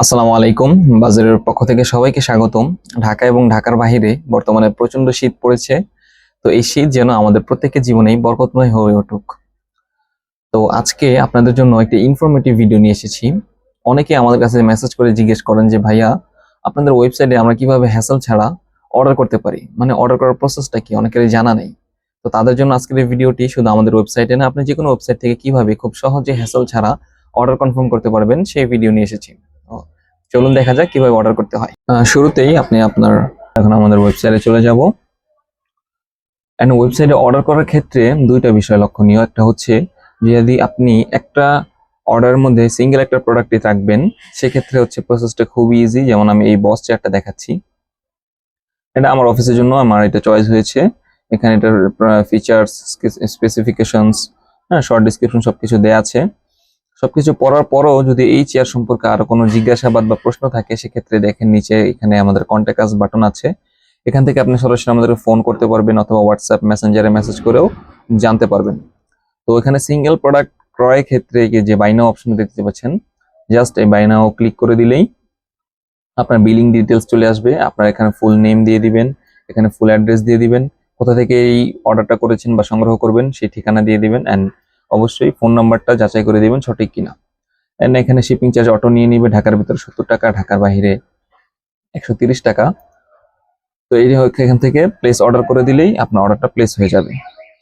আসসালামু আলাইকুম। বাজারের পক্ষ থেকে সবাইকে স্বাগতম। ঢাকা এবং ঢাকার বাইরে বর্তমানে প্রচন্ড শীত পড়েছে। তো এই শীত যেন আমাদের প্রত্যেকের জীবনেই বরকতময় হয়ে উঠুক। তো আজকে আপনাদের জন্য একটি ইনফরমেটিভ ভিডিও নিয়ে এসেছি। অনেকে আমাদের কাছে মেসেজ করে জিজ্ঞেস করেন যে ভাইয়া, আপনাদের ওয়েবসাইটে আমরা কিভাবে হ্যাসেল ছাড়া অর্ডার করতে পারি, মানে অর্ডার করার প্রসেসটা কি, অনেকেরই জানা নেই। তো তাদের জন্য আজকের এই ভিডিওটি শুধু আমাদের ওয়েবসাইটে না, আপনি যে কোনো ওয়েবসাইট থেকে কিভাবে খুব সহজে হ্যাসেল ছাড়া অর্ডার কনফার্ম করতে পারবেন সেই ভিডিও নিয়ে এসেছি। তো চলুন দেখা যাক কিভাবে অর্ডার করতে হয়। শুরুতেই আপনি এখন আমাদের ওয়েবসাইটে চলে যাব। এন্ড ওয়েবসাইটে অর্ডার করার ক্ষেত্রে দুইটা বিষয় লক্ষণীয়। একটা হচ্ছে যে যদি আপনি একটা অর্ডারের মধ্যে সিঙ্গেল একটা প্রোডাক্টই রাখবেন, সেক্ষেত্রে হচ্ছে প্রসেসটা খুবই ইজি। যেমন আমি এই বস চেয়ারটা দেখাচ্ছি, এটা আমার অফিসের জন্য আমার এটা চয়েস হয়েছে। এখানে এটার ফিচার্স, স্পেসিফিকেশনস, শর্ট ডিসক্রিপশন সবকিছু দেয়া আছে। সবকিছু পড়ার পরও যদি এই চেয়ার সম্পর্কে আরো কোনো জিজ্ঞাসাবাদ বা প্রশ্ন থাকে, সেক্ষেত্রে দেখেন নিচে এখানে আমাদের কন্ট্যাক্ট আস বাটন আছে। এখান থেকে আপনি সরাসরি আমাদেরকে ফোন করতে পারবেন অথবা হোয়াটসঅ্যাপ মেসেঞ্জারে মেসেজ করেও জানতে পারবেন। তো এখানে সিঙ্গেল প্রোডাক্ট ক্রয়ের ক্ষেত্রে যে বাই নাও অপশন দেখতে পাচ্ছেন, জাস্ট এই বাই নাও ক্লিক করে দিলেই আপনার বিলিং ডিটেলস চলে আসবে। আপনার এখানে ফুল নেম দিয়ে দিবেন, এখানে ফুল অ্যাড্রেস দিয়ে দিবেন, কোথা থেকে এই অর্ডারটা করেছেন বা সংগ্রহ করবেন সেই ঠিকানা দিয়ে দিবেন, অ্যান্ড অবশ্যই ফোন নাম্বারটা যাচাই করে দিবেন সঠিক কিনা। এন্ড এখানে শিপিং চার্জ অটো নিয়ে নিবে, ঢাকার ভিতরে 70 টাকা, ঢাকার বাইরে 130 টাকা। তো এই এখান থেকে প্লেস অর্ডার করে দিলেই আপনার অর্ডারটা প্লেস হয়ে যাবে।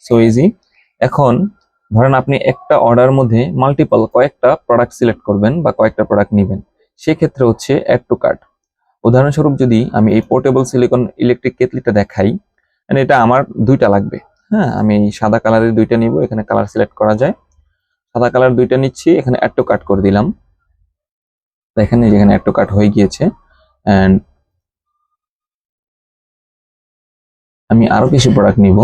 So easy. এখন ধরেন আপনি একটা অর্ডার মধ্যে মাল্টিপল কয়েকটা প্রোডাক্ট সিলেক্ট করবেন বা কয়েকটা প্রোডাক্ট নেবেন, সেক্ষেত্রে হচ্ছে অ্যাড টু কার্ট। উদাহরণস্বরূপ যদি আমি এই পোর্টেবল সিলিকন ইলেকট্রিক কেটলিটা দেখাই, মানে এটা আমার দুইটা লাগবে। হ্যাঁ, আমি সাদা কালারের দুইটা নিব, এখানে কালার সিলেক্ট করা যায়। সাদা কালার দুইটা নিচ্ছি, এখানে অ্যাড টু কার্ট করে দিলাম। দেখেন যেখানে অ্যাড টু কার্ট হয়ে গিয়েছে। এন্ড আমি আরো কিছু প্রোডাক্ট নিব,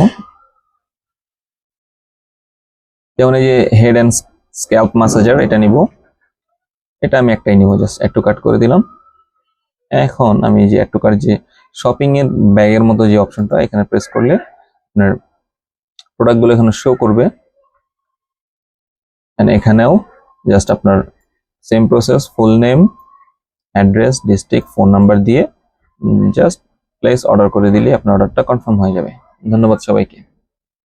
যেমন এই যে হেড এন্ড স্ক্যাল্প ম্যাসাজার, এটা নিব। এটা আমি একটাই নিব, জাস্ট অ্যাড টু কার্ট করে দিলাম। এখন আমি যে অ্যাড টু কার্ট যে শপিং এর ব্যাগের মতো যে অপশনটা, এখানে প্রেস করলে আপনার প্রোডাক্টগুলো এখানে শো করবে। এন্ড এখানেও জাস্ট আপনার same process, full name, address, district, phone number দিয়ে জাস্ট প্লেস অর্ডার করে দিলে আপনার অর্ডারটা কনফার্ম হয়ে যাবে। ধন্যবাদ সবাইকে।